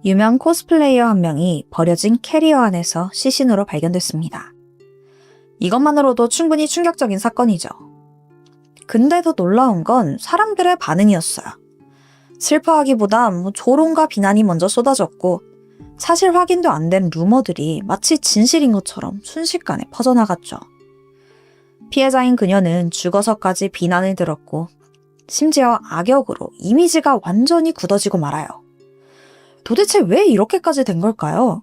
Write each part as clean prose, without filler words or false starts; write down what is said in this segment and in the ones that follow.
유명 코스플레이어 한 명이 버려진 캐리어 안에서 시신으로 발견됐습니다. 이것만으로도 충분히 충격적인 사건이죠. 근데 더 놀라운 건 사람들의 반응이었어요. 슬퍼하기보다 조롱과 비난이 먼저 쏟아졌고 사실 확인도 안 된 루머들이 마치 진실인 것처럼 순식간에 퍼져나갔죠. 피해자인 그녀는 죽어서까지 비난을 들었고 심지어 악역으로 이미지가 완전히 굳어지고 말아요. 도대체 왜 이렇게까지 된 걸까요?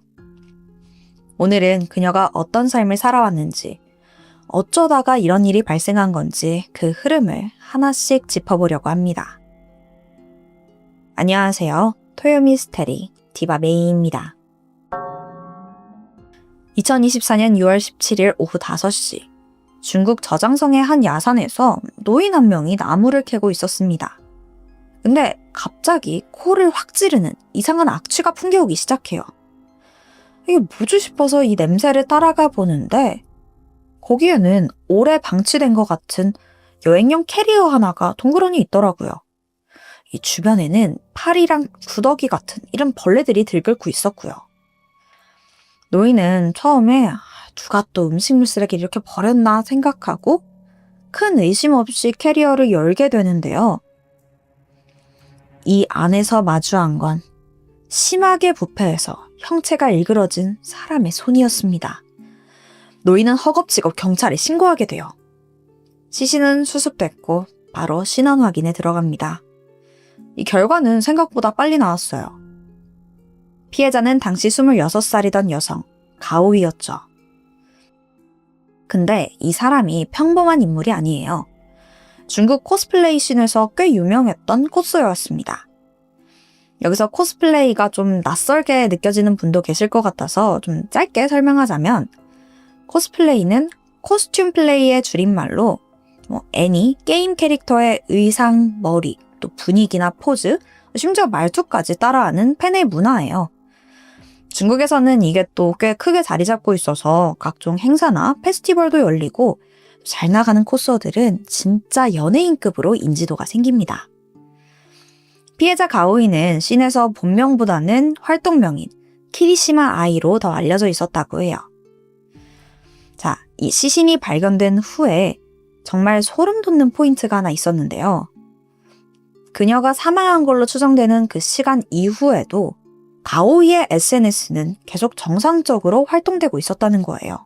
오늘은 그녀가 어떤 삶을 살아왔는지, 어쩌다가 이런 일이 발생한 건지 그 흐름을 하나씩 짚어보려고 합니다. 안녕하세요. 토요미스테리 디바메이입니다. 2024년 6월 17일 오후 5시, 중국 저장성의 한 야산에서 노인 한 명이 나무를 캐고 있었습니다. 근데 갑자기 코를 확 찌르는 이상한 악취가 풍겨오기 시작해요. 이게 뭐지 싶어서 이 냄새를 따라가 보는데 거기에는 오래 방치된 것 같은 여행용 캐리어 하나가 덩그러니 있더라고요. 이 주변에는 파리랑 구더기 같은 이런 벌레들이 들끓고 있었고요. 노인은 처음에 누가 또 음식물 쓰레기를 이렇게 버렸나 생각하고 큰 의심 없이 캐리어를 열게 되는데요. 이 안에서 마주한 건 심하게 부패해서 형체가 일그러진 사람의 손이었습니다. 노인은 허겁지겁 경찰에 신고하게 돼요. 시신은 수습됐고 바로 신원 확인에 들어갑니다. 이 결과는 생각보다 빨리 나왔어요. 피해자는 당시 26살이던 여성, 가오이였죠. 근데 이 사람이 평범한 인물이 아니에요. 중국 코스플레이 씬에서 꽤 유명했던 코스였습니다. 여기서 코스플레이가 좀 낯설게 느껴지는 분도 계실 것 같아서 좀 짧게 설명하자면 코스플레이는 코스튬 플레이의 줄임말로 애니, 게임 캐릭터의 의상, 머리, 또 분위기나 포즈, 심지어 말투까지 따라하는 팬의 문화예요. 중국에서는 이게 또 꽤 크게 자리 잡고 있어서 각종 행사나 페스티벌도 열리고 잘 나가는 코스어들은 진짜 연예인급으로 인지도가 생깁니다. 피해자 가오이는 씬에서 본명보다는 활동명인 키리시마 아이로 더 알려져 있었다고 해요. 자, 이 시신이 발견된 후에 정말 소름 돋는 포인트가 하나 있었는데요. 그녀가 사망한 걸로 추정되는 그 시간 이후에도 가오이의 SNS는 계속 정상적으로 활동되고 있었다는 거예요.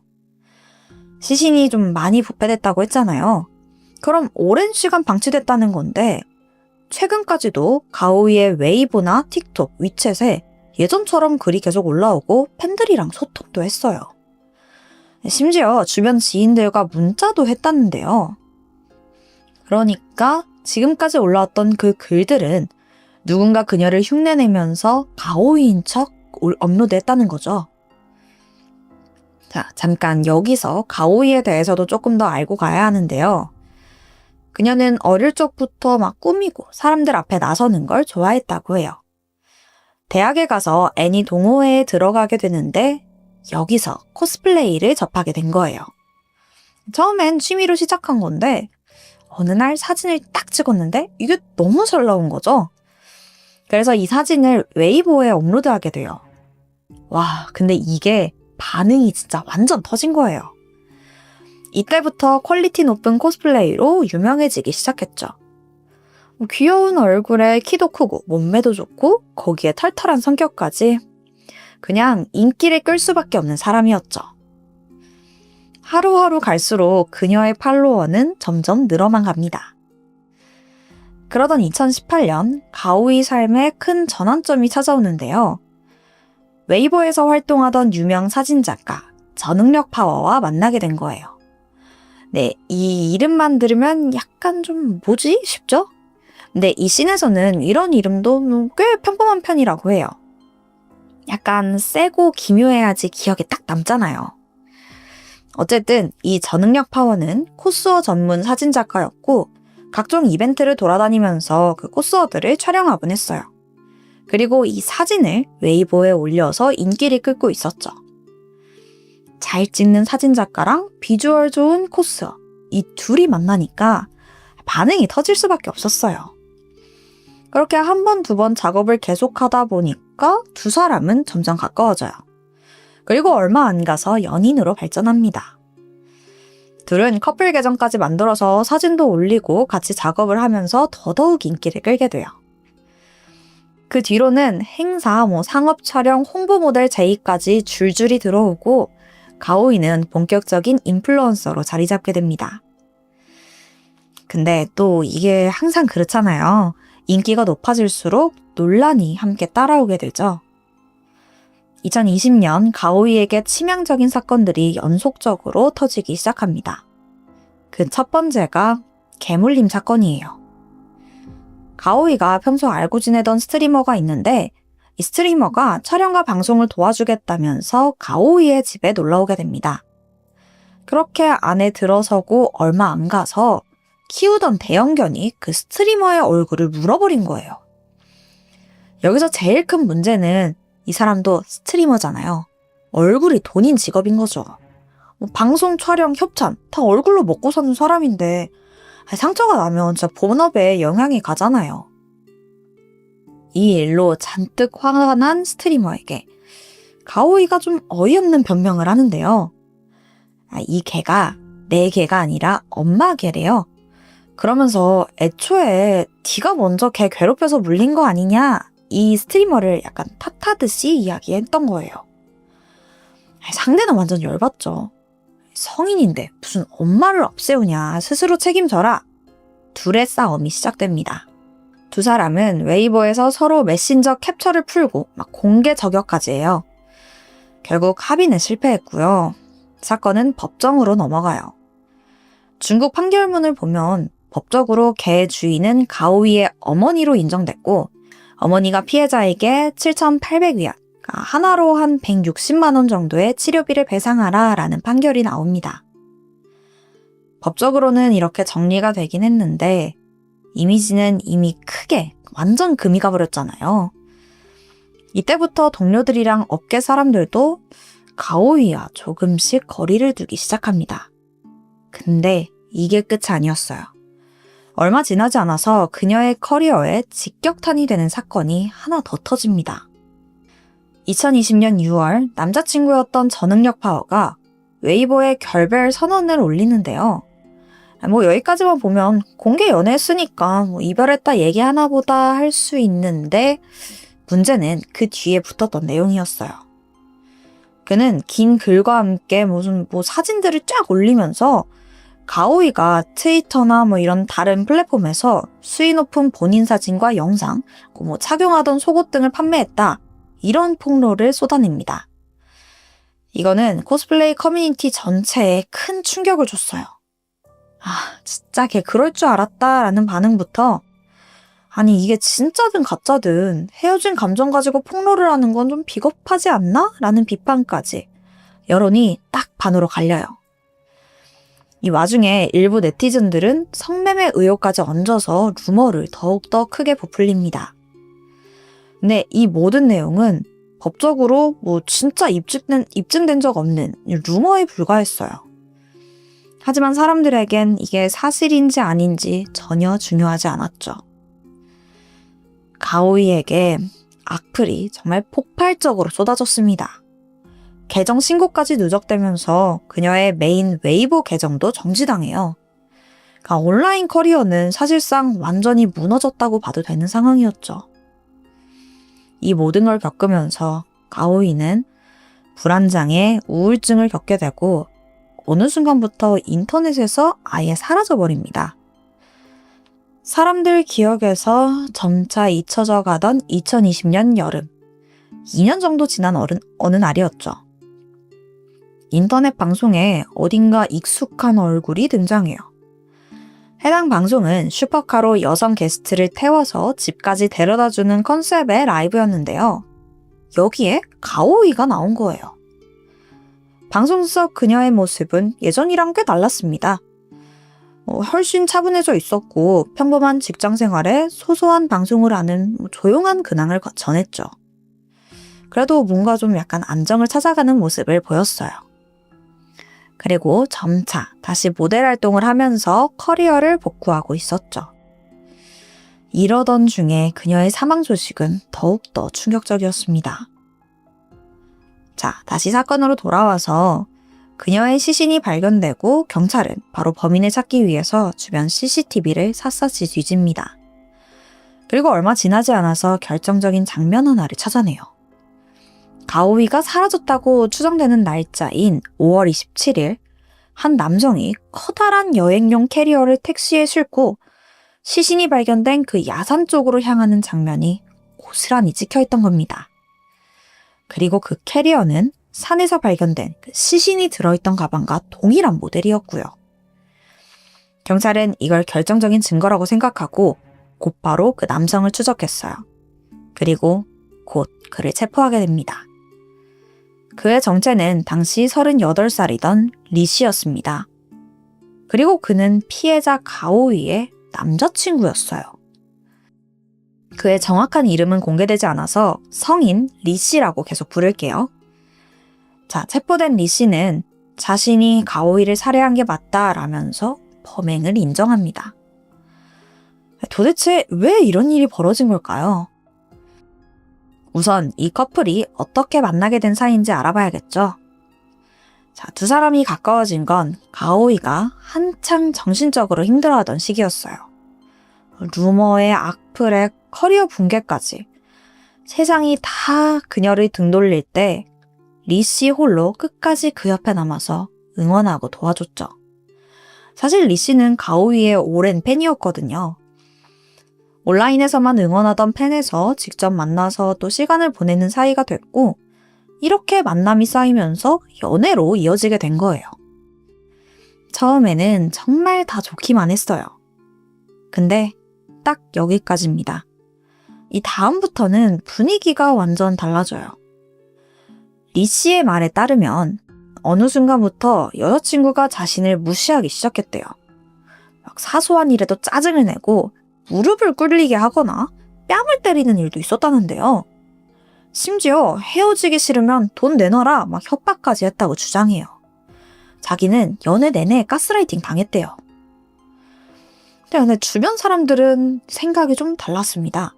시신이 좀 많이 부패됐다고 했잖아요. 그럼 오랜 시간 방치됐다는 건데 최근까지도 가오이의 웨이보나 틱톡, 위챗에 예전처럼 글이 계속 올라오고 팬들이랑 소통도 했어요. 심지어 주변 지인들과 문자도 했다는데요. 그러니까 지금까지 올라왔던 그 글들은 누군가 그녀를 흉내내면서 가오이인 척 업로드했다는 거죠. 자, 잠깐 여기서 가오이에 대해서도 조금 더 알고 가야 하는데요. 그녀는 어릴 적부터 막 꾸미고 사람들 앞에 나서는 걸 좋아했다고 해요. 대학에 가서 애니 동호회에 들어가게 되는데 여기서 코스플레이를 접하게 된 거예요. 처음엔 취미로 시작한 건데 어느 날 사진을 딱 찍었는데 이게 너무 잘 나온 거죠. 그래서 이 사진을 웨이보에 업로드하게 돼요. 와, 근데 이게 반응이 진짜 완전 터진 거예요. 이때부터 퀄리티 높은 코스플레이로 유명해지기 시작했죠. 귀여운 얼굴에 키도 크고 몸매도 좋고 거기에 털털한 성격까지 그냥 인기를 끌 수밖에 없는 사람이었죠. 하루하루 갈수록 그녀의 팔로워는 점점 늘어만 갑니다. 그러던 2018년 가오이 삶에 큰 전환점이 찾아오는데요. 웨이보에서 활동하던 유명 사진작가 전응력 파워와 만나게 된 거예요. 네, 이 이름만 들으면 약간 좀 뭐지 싶죠? 근데 이 씬에서는 이런 이름도 꽤 평범한 편이라고 해요. 약간 세고 기묘해야지 기억에 딱 남잖아요. 어쨌든 이 전응력 파워는 코스어 전문 사진작가였고 각종 이벤트를 돌아다니면서 그 코스어들을 촬영하곤 했어요. 그리고 이 사진을 웨이보에 올려서 인기를 끌고 있었죠. 잘 찍는 사진작가랑 비주얼 좋은 코스어, 이 둘이 만나니까 반응이 터질 수밖에 없었어요. 그렇게 한 번, 두 번 작업을 계속하다 보니까 사귀었다가 두 사람은 점점 가까워져요. 그리고 얼마 안 가서 연인으로 발전합니다. 둘은 커플 계정까지 만들어서 사진도 올리고 같이 작업을 하면서 더더욱 인기를 끌게 돼요. 그 뒤로는 행사, 상업 촬영, 홍보 모델 제의까지 줄줄이 들어오고 가오이는 본격적인 인플루언서로 자리 잡게 됩니다. 근데 또 이게 항상 그렇잖아요. 인기가 높아질수록 논란이 함께 따라오게 되죠. 2020년 가오이에게 치명적인 사건들이 연속적으로 터지기 시작합니다. 그 첫 번째가 개물림 사건이에요. 가오이가 평소 알고 지내던 스트리머가 있는데 이 스트리머가 촬영과 방송을 도와주겠다면서 가오이의 집에 놀러오게 됩니다. 그렇게 안에 들어서고 얼마 안 가서 키우던 대형견이 그 스트리머의 얼굴을 물어버린 거예요. 여기서 제일 큰 문제는 이 사람도 스트리머잖아요. 얼굴이 돈인 직업인 거죠. 방송, 촬영, 협찬 다 얼굴로 먹고 사는 사람인데 상처가 나면 진짜 본업에 영향이 가잖아요. 이 일로 잔뜩 화가 난 스트리머에게 가오이가 좀 어이없는 변명을 하는데요. 이 개가 내 개가 아니라 엄마 개래요. 그러면서 애초에 네가 먼저 개 괴롭혀서 물린 거 아니냐, 이 스트리머를 약간 탓하듯이 이야기했던 거예요. 상대는 완전 열받죠. 성인인데 무슨 엄마를 앞세우냐, 스스로 책임져라. 둘의 싸움이 시작됩니다. 두 사람은 웨이보에서 서로 메신저 캡처를 풀고 막 공개 저격까지 해요. 결국 합의는 실패했고요. 사건은 법정으로 넘어가요. 중국 판결문을 보면 법적으로 개 주인은 가오이의 어머니로 인정됐고 어머니가 피해자에게 7,800위안, 하나로 한 160만 원 정도의 치료비를 배상하라 라는 판결이 나옵니다. 법적으로는 이렇게 정리가 되긴 했는데 이미지는 이미 크게 완전 금이 가버렸잖아요. 이때부터 동료들이랑 업계 사람들도 가오이와 조금씩 거리를 두기 시작합니다. 근데 이게 끝이 아니었어요. 얼마 지나지 않아서 그녀의 커리어에 직격탄이 되는 사건이 하나 더 터집니다. 2020년 6월 남자친구였던 저능력 파워가 웨이보에 결별 선언을 올리는데요. 여기까지만 보면 공개 연애했으니까 이별했다 얘기하나 보다 할 수 있는데 문제는 그 뒤에 붙었던 내용이었어요. 그는 긴 글과 함께 무슨 사진들을 쫙 올리면서 가오이가 트위터나 이런 다른 플랫폼에서 수위 높은 본인 사진과 영상, 착용하던 속옷 등을 판매했다. 이런 폭로를 쏟아냅니다. 이거는 코스플레이 커뮤니티 전체에 큰 충격을 줬어요. 진짜 걔 그럴 줄 알았다 라는 반응부터 아니 이게 진짜든 가짜든 헤어진 감정 가지고 폭로를 하는 건 좀 비겁하지 않나? 라는 비판까지 여론이 딱 반으로 갈려요. 이 와중에 일부 네티즌들은 성매매 의혹까지 얹어서 루머를 더욱더 크게 부풀립니다. 근데 이 모든 내용은 법적으로 진짜 입증된 적 없는 루머에 불과했어요. 하지만 사람들에겐 이게 사실인지 아닌지 전혀 중요하지 않았죠. 가오이에게 악플이 정말 폭발적으로 쏟아졌습니다. 계정 신고까지 누적되면서 그녀의 메인 웨이보 계정도 정지당해요. 온라인 커리어는 사실상 완전히 무너졌다고 봐도 되는 상황이었죠. 이 모든 걸 겪으면서 가오이는 불안장애, 우울증을 겪게 되고 어느 순간부터 인터넷에서 아예 사라져버립니다. 사람들 기억에서 점차 잊혀져 가던 2020년 여름, 2년 정도 지난 어느 날이었죠. 인터넷 방송에 어딘가 익숙한 얼굴이 등장해요. 해당 방송은 슈퍼카로 여성 게스트를 태워서 집까지 데려다주는 컨셉의 라이브였는데요. 여기에 가오이가 나온 거예요. 방송 속 그녀의 모습은 예전이랑 꽤 달랐습니다. 훨씬 차분해져 있었고 평범한 직장 생활에 소소한 방송을 하는 조용한 근황을 전했죠. 그래도 뭔가 좀 약간 안정을 찾아가는 모습을 보였어요. 그리고 점차 다시 모델 활동을 하면서 커리어를 복구하고 있었죠. 이러던 중에 그녀의 사망 소식은 더욱더 충격적이었습니다. 자, 다시 사건으로 돌아와서 그녀의 시신이 발견되고 경찰은 바로 범인을 찾기 위해서 주변 CCTV를 샅샅이 뒤집니다. 그리고 얼마 지나지 않아서 결정적인 장면 하나를 찾아내요. 가오이가 사라졌다고 추정되는 날짜인 5월 27일, 한 남성이 커다란 여행용 캐리어를 택시에 싣고 시신이 발견된 그 야산 쪽으로 향하는 장면이 고스란히 찍혀있던 겁니다. 그리고 그 캐리어는 산에서 발견된 그 시신이 들어있던 가방과 동일한 모델이었고요. 경찰은 이걸 결정적인 증거라고 생각하고 곧바로 그 남성을 추적했어요. 그리고 곧 그를 체포하게 됩니다. 그의 정체는 당시 38살이던 리 씨였습니다. 그리고 그는 피해자 가오이의 남자친구였어요. 그의 정확한 이름은 공개되지 않아서 성인 리 씨라고 계속 부를게요. 자, 체포된 리 씨는 자신이 가오이를 살해한 게 맞다라면서 범행을 인정합니다. 도대체 왜 이런 일이 벌어진 걸까요? 우선 이 커플이 어떻게 만나게 된 사이인지 알아봐야겠죠. 자, 두 사람이 가까워진 건 가오이가 한창 정신적으로 힘들어하던 시기였어요. 루머에 악플에 커리어 붕괴까지 세상이 다 그녀를 등돌릴 때 리 씨 홀로 끝까지 그 옆에 남아서 응원하고 도와줬죠. 사실 리 씨는 가오이의 오랜 팬이었거든요. 온라인에서만 응원하던 팬에서 직접 만나서 또 시간을 보내는 사이가 됐고, 이렇게 만남이 쌓이면서 연애로 이어지게 된 거예요. 처음에는 정말 다 좋기만 했어요. 근데 딱 여기까지입니다. 이 다음부터는 분위기가 완전 달라져요. 리 씨의 말에 따르면 어느 순간부터 여자친구가 자신을 무시하기 시작했대요. 막 사소한 일에도 짜증을 내고 무릎을 꿇리게 하거나 뺨을 때리는 일도 있었다는데요. 심지어 헤어지기 싫으면 돈 내놔라 막 협박까지 했다고 주장해요. 자기는 연애 내내 가스라이팅 당했대요. 근데 주변 사람들은 생각이 좀 달랐습니다.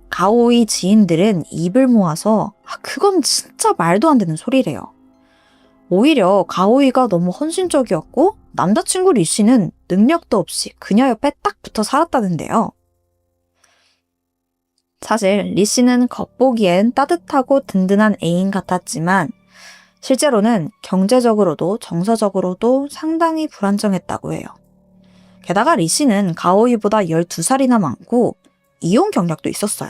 가오이 지인들은 입을 모아서 그건 진짜 말도 안 되는 소리래요. 오히려 가오이가 너무 헌신적이었고 남자친구 리 씨는 능력도 없이 그녀 옆에 딱 붙어 살았다는데요. 사실 리 씨는 겉보기엔 따뜻하고 든든한 애인 같았지만 실제로는 경제적으로도 정서적으로도 상당히 불안정했다고 해요. 게다가 리 씨는 가오이보다 12살이나 많고 이혼 경력도 있었어요.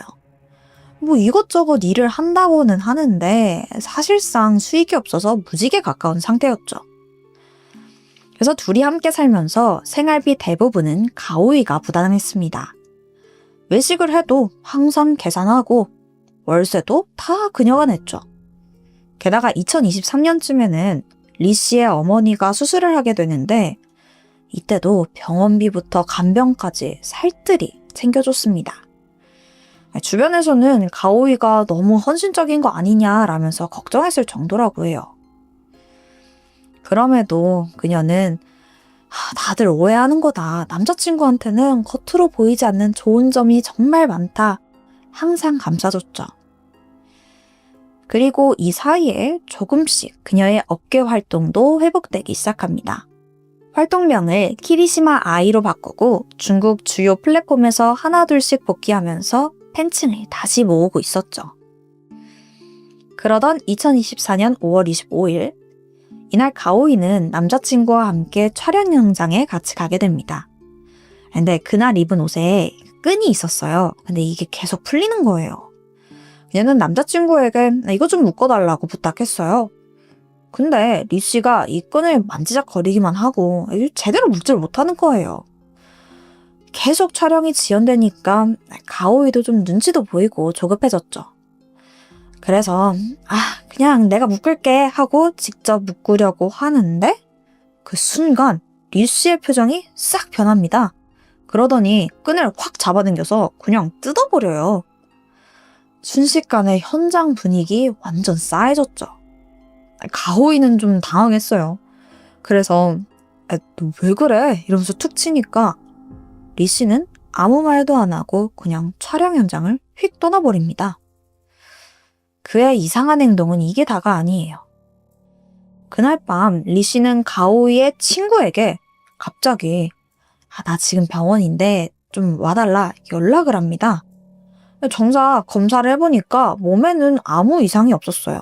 뭐 이것저것 일을 한다고는 하는데 사실상 수익이 없어서 무직에 가까운 상태였죠. 그래서 둘이 함께 살면서 생활비 대부분은 가오이가 부담했습니다. 외식을 해도 항상 계산하고 월세도 다 그녀가 냈죠. 게다가 2023년쯤에는 리 씨의 어머니가 수술을 하게 되는데 이때도 병원비부터 간병까지 살뜰히 챙겨줬습니다. 주변에서는 가오이가 너무 헌신적인 거 아니냐라면서 걱정했을 정도라고 해요. 그럼에도 그녀는 다들 오해하는 거다. 남자친구한테는 겉으로 보이지 않는 좋은 점이 정말 많다. 항상 감싸줬죠. 그리고 이 사이에 조금씩 그녀의 업계 활동도 회복되기 시작합니다. 활동명을 키리시마 아이로 바꾸고 중국 주요 플랫폼에서 하나둘씩 복귀하면서 팬층을 다시 모으고 있었죠. 그러던 2024년 5월 25일, 이날 가오이는 남자친구와 함께 촬영 현장에 같이 가게 됩니다. 근데 그날 입은 옷에 끈이 있었어요. 근데 이게 계속 풀리는 거예요. 그녀는 남자친구에게 이거 좀 묶어달라고 부탁했어요. 근데 리 씨가 이 끈을 만지작거리기만 하고 제대로 묶질 못하는 거예요. 계속 촬영이 지연되니까 가오이도 좀 눈치도 보이고 조급해졌죠. 그래서 그냥 내가 묶을게 하고 직접 묶으려고 하는데 그 순간 리 씨의 표정이 싹 변합니다. 그러더니 끈을 확 잡아당겨서 그냥 뜯어버려요. 순식간에 현장 분위기 완전 싸해졌죠. 가오이는 좀 당황했어요. 그래서 너 왜 그래? 이러면서 툭 치니까 리 씨는 아무 말도 안 하고 그냥 촬영 현장을 휙 떠나버립니다. 그의 이상한 행동은 이게 다가 아니에요. 그날 밤 리 씨는 가오이의 친구에게 갑자기 나 지금 병원인데 좀 와달라 연락을 합니다. 정작 검사를 해보니까 몸에는 아무 이상이 없었어요.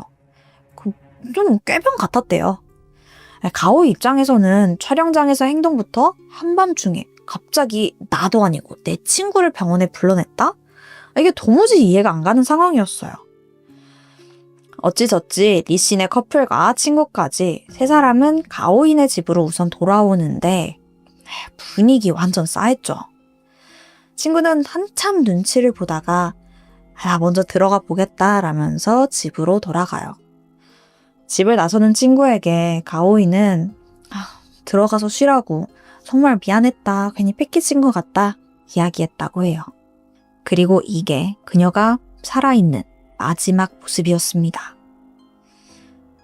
좀 꾀병 같았대요. 가오이 입장에서는 촬영장에서 행동부터 한밤중에 갑자기 나도 아니고 내 친구를 병원에 불러냈다? 이게 도무지 이해가 안 가는 상황이었어요. 어찌저찌 리 씨네 커플과 친구까지 세 사람은 가오이네 집으로 우선 돌아오는데 분위기 완전 싸했죠. 친구는 한참 눈치를 보다가 나 먼저 들어가 보겠다라면서 집으로 돌아가요. 집을 나서는 친구에게 가오이는 들어가서 쉬라고 정말 미안했다 괜히 패키친 것 같다 이야기했다고 해요. 그리고 이게 그녀가 살아있는 마지막 모습이었습니다.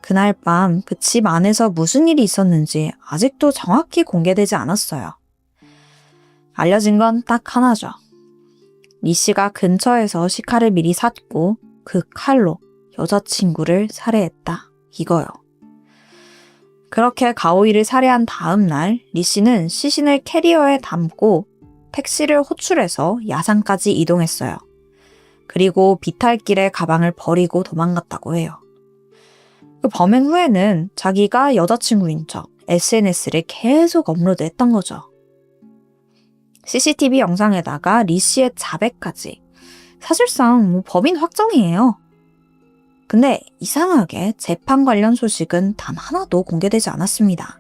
그날 밤 그 집 안에서 무슨 일이 있었는지 아직도 정확히 공개되지 않았어요. 알려진 건 딱 하나죠. 리 씨가 근처에서 시칼을 미리 샀고 그 칼로 여자친구를 살해했다. 이거요. 그렇게 가오이를 살해한 다음 날 리 씨는 시신을 캐리어에 담고 택시를 호출해서 야산까지 이동했어요. 그리고 비탈길에 가방을 버리고 도망갔다고 해요. 그 범행 후에는 자기가 여자친구인 척 SNS를 계속 업로드했던 거죠. CCTV 영상에다가 리 씨의 자백까지. 사실상 범인 확정이에요. 근데 이상하게 재판 관련 소식은 단 하나도 공개되지 않았습니다.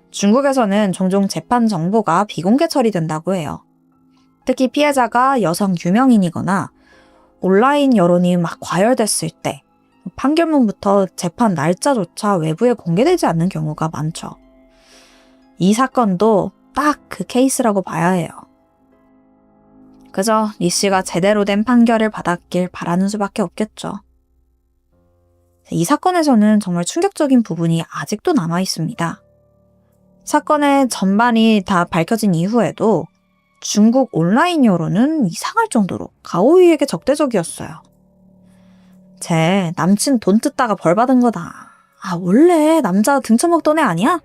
중국에서는 종종 재판 정보가 비공개 처리된다고 해요. 특히 피해자가 여성 유명인이거나 온라인 여론이 막 과열됐을 때 판결문부터 재판 날짜조차 외부에 공개되지 않는 경우가 많죠. 이 사건도 딱 그 케이스라고 봐야 해요. 그저 리 씨가 제대로 된 판결을 받았길 바라는 수밖에 없겠죠. 이 사건에서는 정말 충격적인 부분이 아직도 남아 있습니다. 사건의 전반이 다 밝혀진 이후에도 중국 온라인 여론은 이상할 정도로 가오이에게 적대적이었어요. 쟤 남친 돈 뜯다가 벌 받은 거다. 원래 남자 등쳐먹던 애 아니야?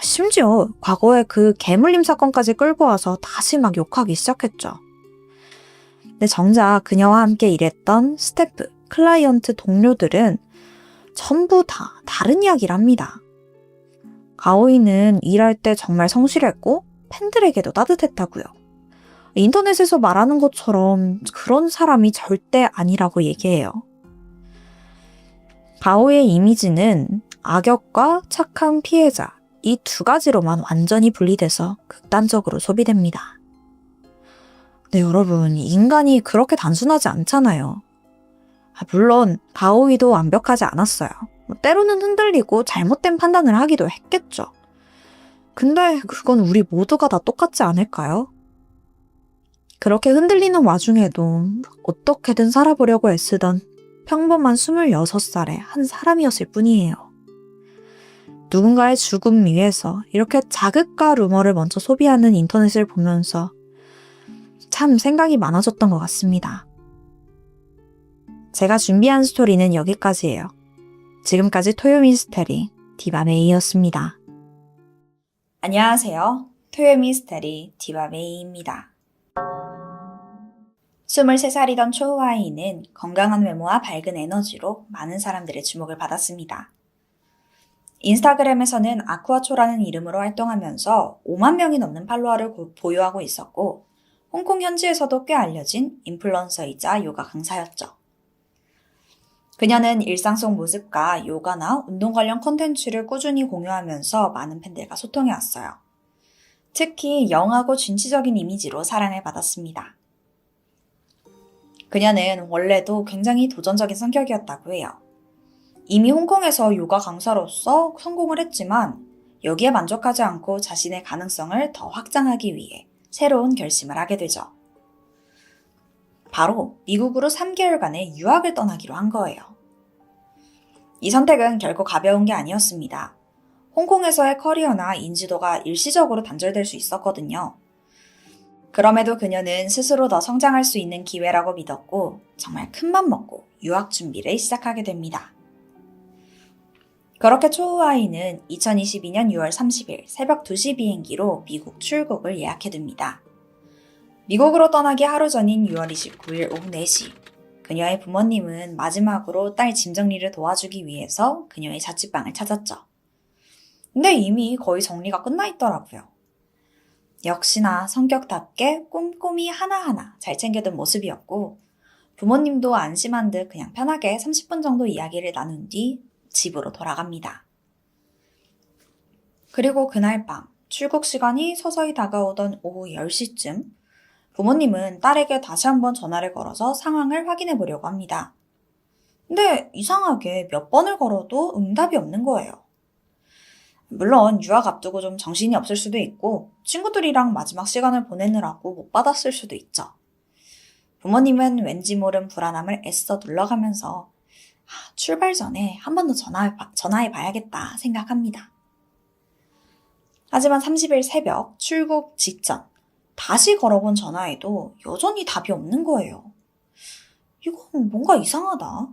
심지어 과거에 그 개물림 사건까지 끌고 와서 다시 막 욕하기 시작했죠. 근데 정작 그녀와 함께 일했던 스태프, 클라이언트 동료들은 전부 다 다른 이야기를 합니다. 가오이는 일할 때 정말 성실했고 팬들에게도 따뜻했다고요. 인터넷에서 말하는 것처럼 그런 사람이 절대 아니라고 얘기해요. 가오이의 이미지는 악역과 착한 피해자 이 두 가지로만 완전히 분리돼서 극단적으로 소비됩니다. 근데 여러분, 인간이 그렇게 단순하지 않잖아요. 물론 가오이도 완벽하지 않았어요. 때로는 흔들리고 잘못된 판단을 하기도 했겠죠. 근데 그건 우리 모두가 다 똑같지 않을까요? 그렇게 흔들리는 와중에도 어떻게든 살아보려고 애쓰던 평범한 26살의 한 사람이었을 뿐이에요. 누군가의 죽음 위에서 이렇게 자극과 루머를 먼저 소비하는 인터넷을 보면서 참 생각이 많아졌던 것 같습니다. 제가 준비한 스토리는 여기까지예요. 지금까지 토요미스테리 디바메이였습니다. 안녕하세요. 토요미스테리 디바메이입니다. 23살이던 초우아이는 건강한 외모와 밝은 에너지로 많은 사람들의 주목을 받았습니다. 인스타그램에서는 아쿠아초라는 이름으로 활동하면서 5만 명이 넘는 팔로워를 보유하고 있었고 홍콩 현지에서도 꽤 알려진 인플루언서이자 요가 강사였죠. 그녀는 일상 속 모습과 요가나 운동 관련 콘텐츠를 꾸준히 공유하면서 많은 팬들과 소통해왔어요. 특히 영하고 진취적인 이미지로 사랑을 받았습니다. 그녀는 원래도 굉장히 도전적인 성격이었다고 해요. 이미 홍콩에서 요가 강사로서 성공을 했지만 여기에 만족하지 않고 자신의 가능성을 더 확장하기 위해 새로운 결심을 하게 되죠. 바로 미국으로 3개월간의 유학을 떠나기로 한 거예요. 이 선택은 결코 가벼운 게 아니었습니다. 홍콩에서의 커리어나 인지도가 일시적으로 단절될 수 있었거든요. 그럼에도 그녀는 스스로 더 성장할 수 있는 기회라고 믿었고 정말 큰맘 먹고 유학 준비를 시작하게 됩니다. 그렇게 초우아이는 2022년 6월 30일 새벽 2시 비행기로 미국 출국을 예약해둡니다. 미국으로 떠나기 하루 전인 6월 29일 오후 4시, 그녀의 부모님은 마지막으로 딸 짐 정리를 도와주기 위해서 그녀의 자취방을 찾았죠. 근데 이미 거의 정리가 끝나 있더라고요. 역시나 성격답게 꼼꼼히 하나하나 잘 챙겨둔 모습이었고, 부모님도 안심한 듯 그냥 편하게 30분 정도 이야기를 나눈 뒤 집으로 돌아갑니다. 그리고 그날 밤 출국 시간이 서서히 다가오던 오후 10시쯤 부모님은 딸에게 다시 한번 전화를 걸어서 상황을 확인해 보려고 합니다. 근데 이상하게 몇 번을 걸어도 응답이 없는 거예요. 물론 유학 앞두고 좀 정신이 없을 수도 있고 친구들이랑 마지막 시간을 보내느라고 못 받았을 수도 있죠. 부모님은 왠지 모른 불안함을 애써 눌러가면서 출발 전에 한 번 더 전화해 봐야겠다 생각합니다. 하지만 30일 새벽 출국 직전 다시 걸어본 전화에도 여전히 답이 없는 거예요. 이건 뭔가 이상하다.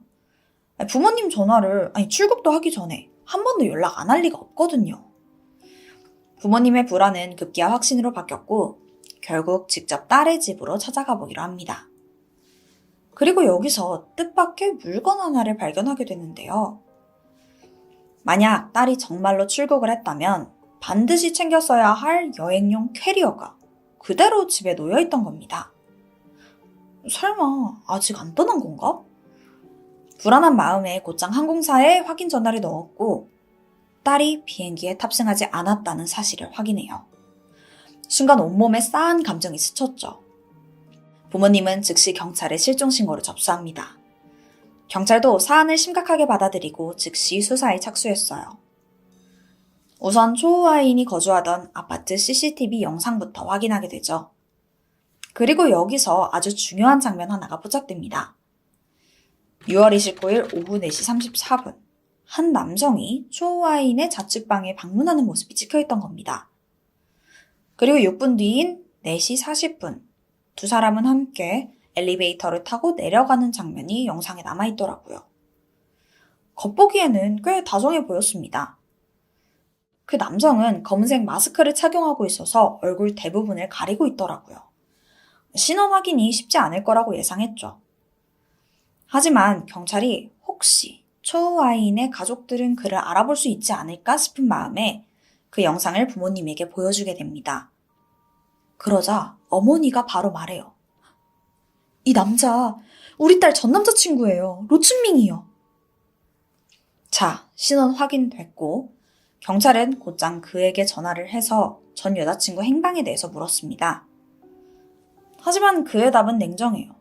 부모님 전화를 출국도 하기 전에 한 번도 연락 안 할 리가 없거든요. 부모님의 불안은 급기야 확신으로 바뀌었고 결국 직접 딸의 집으로 찾아가 보기로 합니다. 그리고 여기서 뜻밖의 물건 하나를 발견하게 되는데요. 만약 딸이 정말로 출국을 했다면 반드시 챙겼어야 할 여행용 캐리어가 그대로 집에 놓여있던 겁니다. 설마 아직 안 떠난 건가? 불안한 마음에 곧장 항공사에 확인 전화를 넣었고 딸이 비행기에 탑승하지 않았다는 사실을 확인해요. 순간 온몸에 싸한 감정이 스쳤죠. 부모님은 즉시 경찰에 실종신고를 접수합니다. 경찰도 사안을 심각하게 받아들이고 즉시 수사에 착수했어요. 우선 초우아인이 거주하던 아파트 CCTV 영상부터 확인하게 되죠. 그리고 여기서 아주 중요한 장면 하나가 포착됩니다. 6월 29일 오후 4시 34분, 한 남성이 초우아인의 자취방에 방문하는 모습이 찍혀있던 겁니다. 그리고 6분 뒤인 4시 40분, 두 사람은 함께 엘리베이터를 타고 내려가는 장면이 영상에 남아있더라고요. 겉보기에는 꽤 다정해 보였습니다. 그 남성은 검은색 마스크를 착용하고 있어서 얼굴 대부분을 가리고 있더라고요. 신원 확인이 쉽지 않을 거라고 예상했죠. 하지만 경찰이 혹시 초우아인의 가족들은 그를 알아볼 수 있지 않을까 싶은 마음에 그 영상을 부모님에게 보여주게 됩니다. 그러자 어머니가 바로 말해요. 이 남자 우리 딸 전 남자친구예요. 로춘밍이요. 자, 신원 확인됐고 경찰은 곧장 그에게 전화를 해서 전 여자친구 행방에 대해서 물었습니다. 하지만 그의 답은 냉정해요.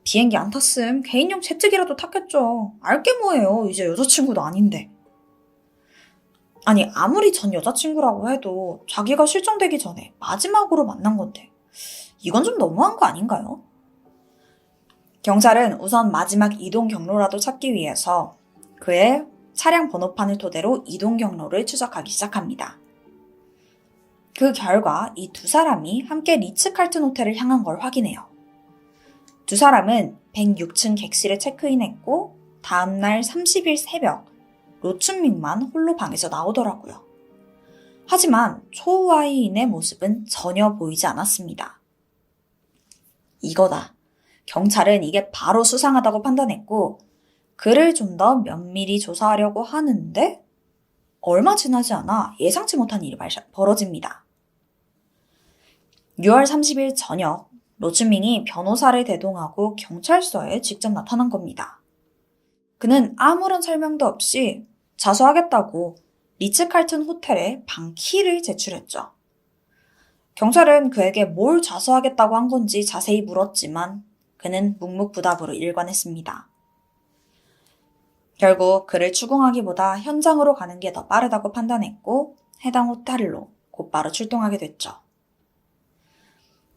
비행기 안 탔음 개인용 채찍이라도 탔겠죠. 알게 뭐예요. 이제 여자친구도 아닌데. 아니 아무리 전 여자친구라고 해도 자기가 실종되기 전에 마지막으로 만난 건데 이건 좀 너무한 거 아닌가요? 경찰은 우선 마지막 이동 경로라도 찾기 위해서 그의 차량 번호판을 토대로 이동 경로를 추적하기 시작합니다. 그 결과 이 두 사람이 함께 리츠칼튼 호텔을 향한 걸 확인해요. 두 사람은 106층 객실에 체크인했고 다음날 30일 새벽 로춘밍만 홀로 방에서 나오더라고요. 하지만 초우아이인의 모습은 전혀 보이지 않았습니다. 이거다. 경찰은 이게 바로 수상하다고 판단했고 그를 좀 더 면밀히 조사하려고 하는데 얼마 지나지 않아 예상치 못한 일이 벌어집니다. 6월 30일 저녁 로춘밍이 변호사를 대동하고 경찰서에 직접 나타난 겁니다. 그는 아무런 설명도 없이 자수하겠다고 리츠칼튼 호텔에 방 키를 제출했죠. 경찰은 그에게 뭘 자수하겠다고 한 건지 자세히 물었지만 그는 묵묵부답으로 일관했습니다. 결국 그를 추궁하기보다 현장으로 가는 게 더 빠르다고 판단했고 해당 호텔로 곧바로 출동하게 됐죠.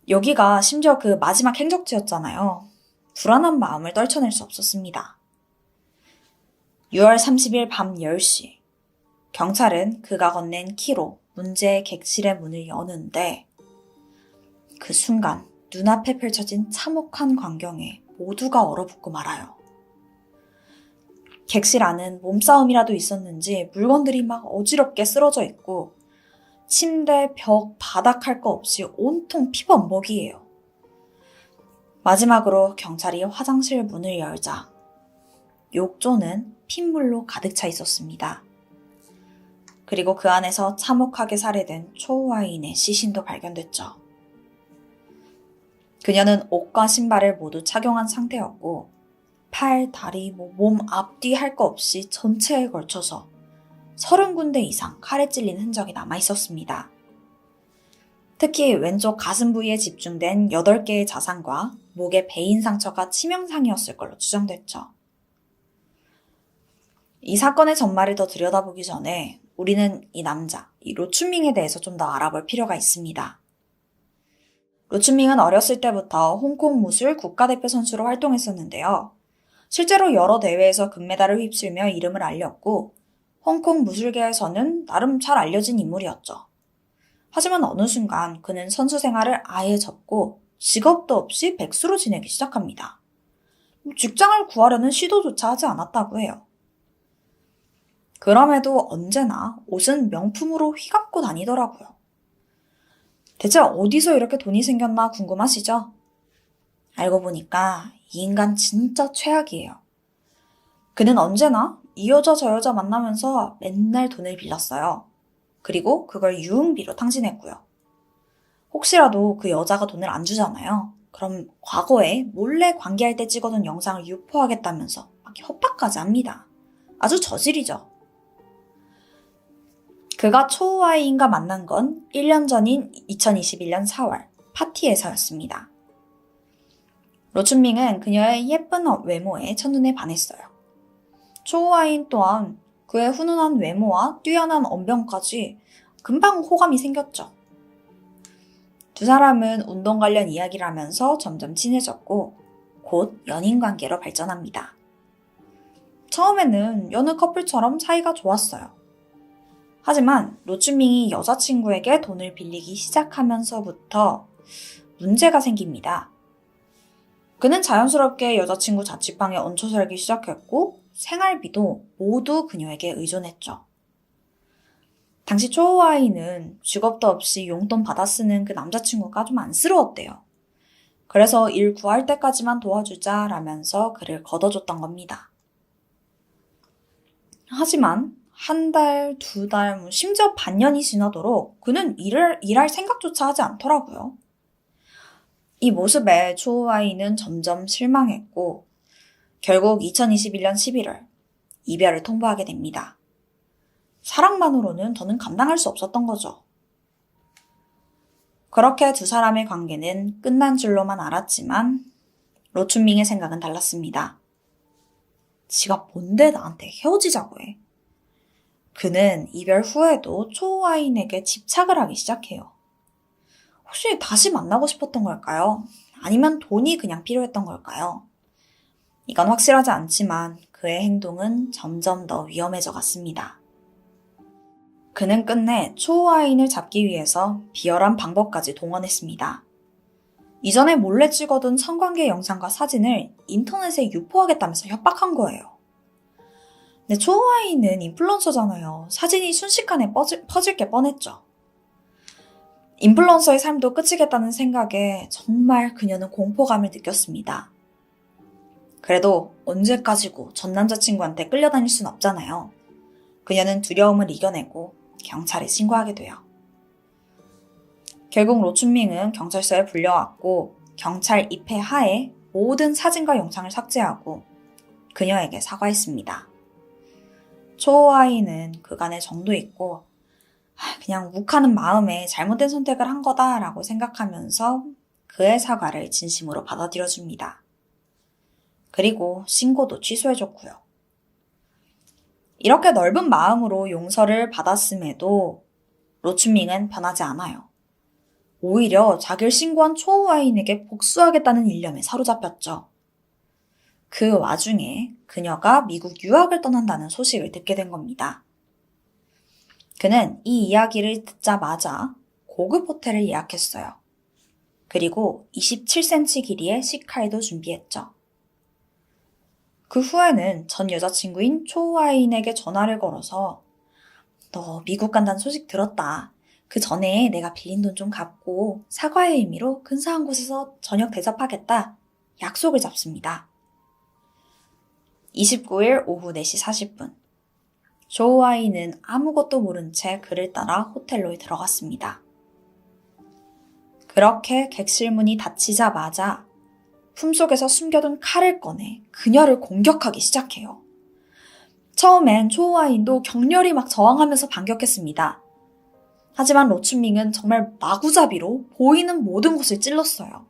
여기가 심지어 그 마지막 행적지였잖아요. 불안한 마음을 떨쳐낼 수 없었습니다. 6월 30일 밤 10시 경찰은 그가 건넨 키로 문제의 객실의 문을 여는데 그 순간 눈앞에 펼쳐진 참혹한 광경에 모두가 얼어붙고 말아요. 객실 안은 몸싸움이라도 있었는지 물건들이 막 어지럽게 쓰러져 있고 침대, 벽, 바닥 할 거 없이 온통 피범벅이에요. 마지막으로 경찰이 화장실 문을 열자 욕조는 핏물로 가득 차 있었습니다. 그리고 그 안에서 참혹하게 살해된 초우아인의 시신도 발견됐죠. 그녀는 옷과 신발을 모두 착용한 상태였고 팔, 다리, 몸 앞뒤 할 거 없이 전체에 걸쳐서 30군데 이상 칼에 찔린 흔적이 남아 있었습니다. 특히 왼쪽 가슴 부위에 집중된 8개의 자상과 목의 베인 상처가 치명상이었을 걸로 추정됐죠. 이 사건의 전말을 더 들여다보기 전에 우리는 이 남자, 이 로춘밍에 대해서 좀 더 알아볼 필요가 있습니다. 로춘밍은 어렸을 때부터 홍콩 무술 국가대표 선수로 활동했었는데요. 실제로 여러 대회에서 금메달을 휩쓸며 이름을 알렸고 홍콩 무술계에서는 나름 잘 알려진 인물이었죠. 하지만 어느 순간 그는 선수 생활을 아예 접고 직업도 없이 백수로 지내기 시작합니다. 직장을 구하려는 시도조차 하지 않았다고 해요. 그럼에도 언제나 옷은 명품으로 휘감고 다니더라고요. 대체 어디서 이렇게 돈이 생겼나 궁금하시죠? 알고 보니까 이 인간 진짜 최악이에요. 그는 언제나 이 여자 저 여자 만나면서 맨날 돈을 빌렸어요. 그리고 그걸 유흥비로 탕진했고요. 혹시라도 그 여자가 돈을 안 주잖아요. 그럼 과거에 몰래 관계할 때 찍어둔 영상을 유포하겠다면서 막 협박까지 합니다. 아주 저질이죠. 그가 초우아이인과 만난 건 1년 전인 2021년 4월 파티에서였습니다. 로춘밍은 그녀의 예쁜 외모에 첫눈에 반했어요. 초우아인 또한 그의 훈훈한 외모와 뛰어난 언변까지 금방 호감이 생겼죠. 두 사람은 운동 관련 이야기를 하면서 점점 친해졌고 곧 연인 관계로 발전합니다. 처음에는 여느 커플처럼 사이가 좋았어요. 하지만 로춘밍이 여자친구에게 돈을 빌리기 시작하면서부터 문제가 생깁니다. 그는 자연스럽게 여자친구 자취방에 얹혀 살기 시작했고 생활비도 모두 그녀에게 의존했죠. 당시 초우아이는 직업도 없이 용돈 받아 쓰는 그 남자친구가 좀 안쓰러웠대요. 그래서 일 구할 때까지만 도와주자라면서 그를 걷어줬던 겁니다. 하지만 한 달, 두 달, 심지어 반년이 지나도록 그는 일할 생각조차 하지 않더라고요. 이 모습에 초우아이는 점점 실망했고 결국 2021년 11월 이별을 통보하게 됩니다. 사랑만으로는 더는 감당할 수 없었던 거죠. 그렇게 두 사람의 관계는 끝난 줄로만 알았지만 로춘밍의 생각은 달랐습니다. 지가 뭔데 나한테 헤어지자고 해. 그는 이별 후에도 초우아인에게 집착을 하기 시작해요. 혹시 다시 만나고 싶었던 걸까요? 아니면 돈이 그냥 필요했던 걸까요? 이건 확실하지 않지만 그의 행동은 점점 더 위험해져 갔습니다. 그는 끝내 초우아인을 잡기 위해서 비열한 방법까지 동원했습니다. 이전에 몰래 찍어둔 성관계 영상과 사진을 인터넷에 유포하겠다면서 협박한 거예요. 근데 초우아이는 인플루언서잖아요. 사진이 순식간에 퍼질 게 뻔했죠. 인플루언서의 삶도 끝이겠다는 생각에 정말 그녀는 공포감을 느꼈습니다. 그래도 언제까지고 전 남자친구한테 끌려다닐 순 없잖아요. 그녀는 두려움을 이겨내고 경찰에 신고하게 돼요. 결국 로춘밍은 경찰서에 불려왔고 경찰 입회 하에 모든 사진과 영상을 삭제하고 그녀에게 사과했습니다. 초우아이는 그간의 정도 있고 그냥 욱하는 마음에 잘못된 선택을 한 거다라고 생각하면서 그의 사과를 진심으로 받아들여줍니다. 그리고 신고도 취소해줬고요. 이렇게 넓은 마음으로 용서를 받았음에도 로춘밍은 변하지 않아요. 오히려 자기를 신고한 초우아인에게 복수하겠다는 일념에 사로잡혔죠. 그 와중에 그녀가 미국 유학을 떠난다는 소식을 듣게 된 겁니다. 그는 이 이야기를 듣자마자 고급 호텔을 예약했어요. 그리고 27cm 길이의 식칼도 준비했죠. 그 후에는 전 여자친구인 초우아인에게 전화를 걸어서 너 미국 간다는 소식 들었다. 그 전에 내가 빌린 돈 좀 갚고 사과의 의미로 근사한 곳에서 저녁 대접하겠다. 약속을 잡습니다. 29일 오후 4시 40분. 조우아이는 아무것도 모른 채 그를 따라 호텔로 들어갔습니다. 그렇게 객실 문이 닫히자마자 품속에서 숨겨둔 칼을 꺼내 그녀를 공격하기 시작해요. 처음엔 조우아인도 격렬히 막 저항하면서 반격했습니다. 하지만 로춘밍은 정말 마구잡이로 보이는 모든 곳을 찔렀어요.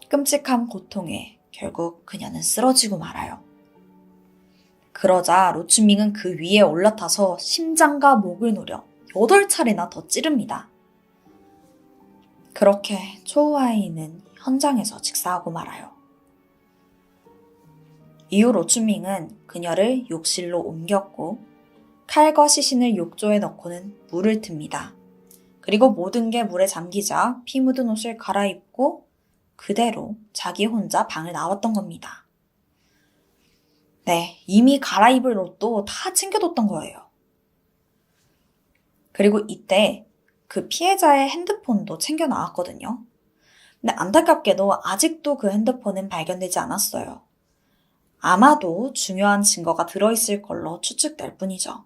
끔찍한 고통에 결국 그녀는 쓰러지고 말아요. 그러자 로춘밍은 그 위에 올라타서 심장과 목을 노려 8차례나 더 찌릅니다. 그렇게 초우아이는 현장에서 직사하고 말아요. 이후 로춘밍은 그녀를 욕실로 옮겼고 칼과 시신을 욕조에 넣고는 물을 틉니다. 그리고 모든 게 물에 잠기자 피 묻은 옷을 갈아입고 그대로 자기 혼자 방을 나왔던 겁니다. 네, 이미 갈아입을 옷도 다 챙겨뒀던 거예요. 그리고 이때 그 피해자의 핸드폰도 챙겨 나왔거든요. 근데 안타깝게도 아직도 그 핸드폰은 발견되지 않았어요. 아마도 중요한 증거가 들어있을 걸로 추측될 뿐이죠.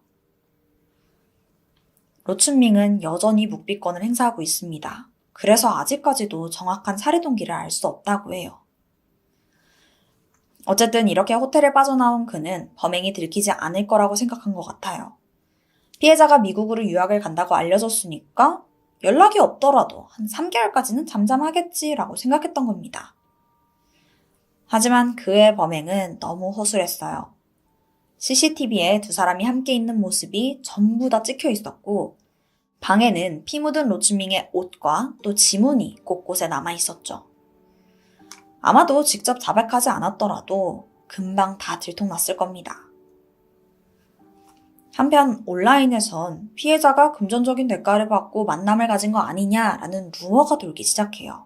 로춘밍은 여전히 묵비권을 행사하고 있습니다. 그래서 아직까지도 정확한 살해 동기를 알 수 없다고 해요. 어쨌든 이렇게 호텔을 빠져나온 그는 범행이 들키지 않을 거라고 생각한 것 같아요. 피해자가 미국으로 유학을 간다고 알려졌으니까 연락이 없더라도 한 3개월까지는 잠잠하겠지라고 생각했던 겁니다. 하지만 그의 범행은 너무 허술했어요. CCTV에 두 사람이 함께 있는 모습이 전부 다 찍혀 있었고 방에는 피 묻은 로춘밍의 옷과 또 지문이 곳곳에 남아 있었죠. 아마도 직접 자백하지 않았더라도 금방 다 들통났을 겁니다. 한편 온라인에선 피해자가 금전적인 대가를 받고 만남을 가진 거 아니냐라는 루머가 돌기 시작해요.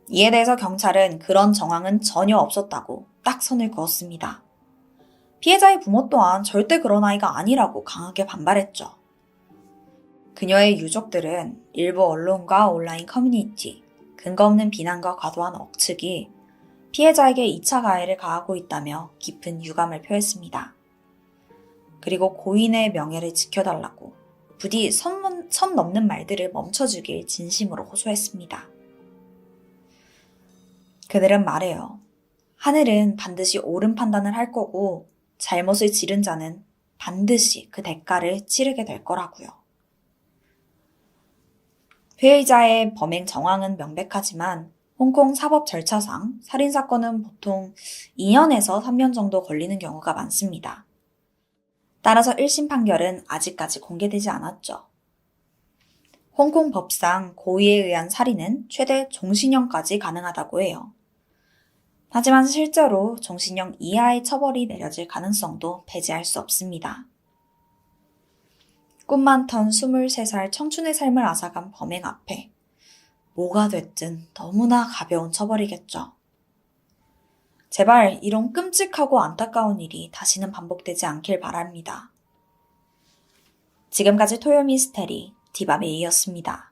이에 대해서 경찰은 그런 정황은 전혀 없었다고 딱 선을 그었습니다. 피해자의 부모 또한 절대 그런 아이가 아니라고 강하게 반발했죠. 그녀의 유족들은 일부 언론과 온라인 커뮤니티, 근거 없는 비난과 과도한 억측이 피해자에게 2차 가해를 가하고 있다며 깊은 유감을 표했습니다. 그리고 고인의 명예를 지켜달라고 부디 선 넘는 말들을 멈춰주길 진심으로 호소했습니다. 그들은 말해요. 하늘은 반드시 옳은 판단을 할 거고 잘못을 지른 자는 반드시 그 대가를 치르게 될 거라고요. 피해자의 범행 정황은 명백하지만 홍콩 사법 절차상 살인사건은 보통 2년에서 3년 정도 걸리는 경우가 많습니다. 따라서 1심 판결은 아직까지 공개되지 않았죠. 홍콩 법상 고의에 의한 살인은 최대 종신형까지 가능하다고 해요. 하지만 실제로 종신형 이하의 처벌이 내려질 가능성도 배제할 수 없습니다. 꿈 많던 23살 청춘의 삶을 앗아간 범행 앞에 뭐가 됐든 너무나 가벼운 처벌이겠죠. 제발 이런 끔찍하고 안타까운 일이 다시는 반복되지 않길 바랍니다. 지금까지 토요 미스테리 디바메이였습니다.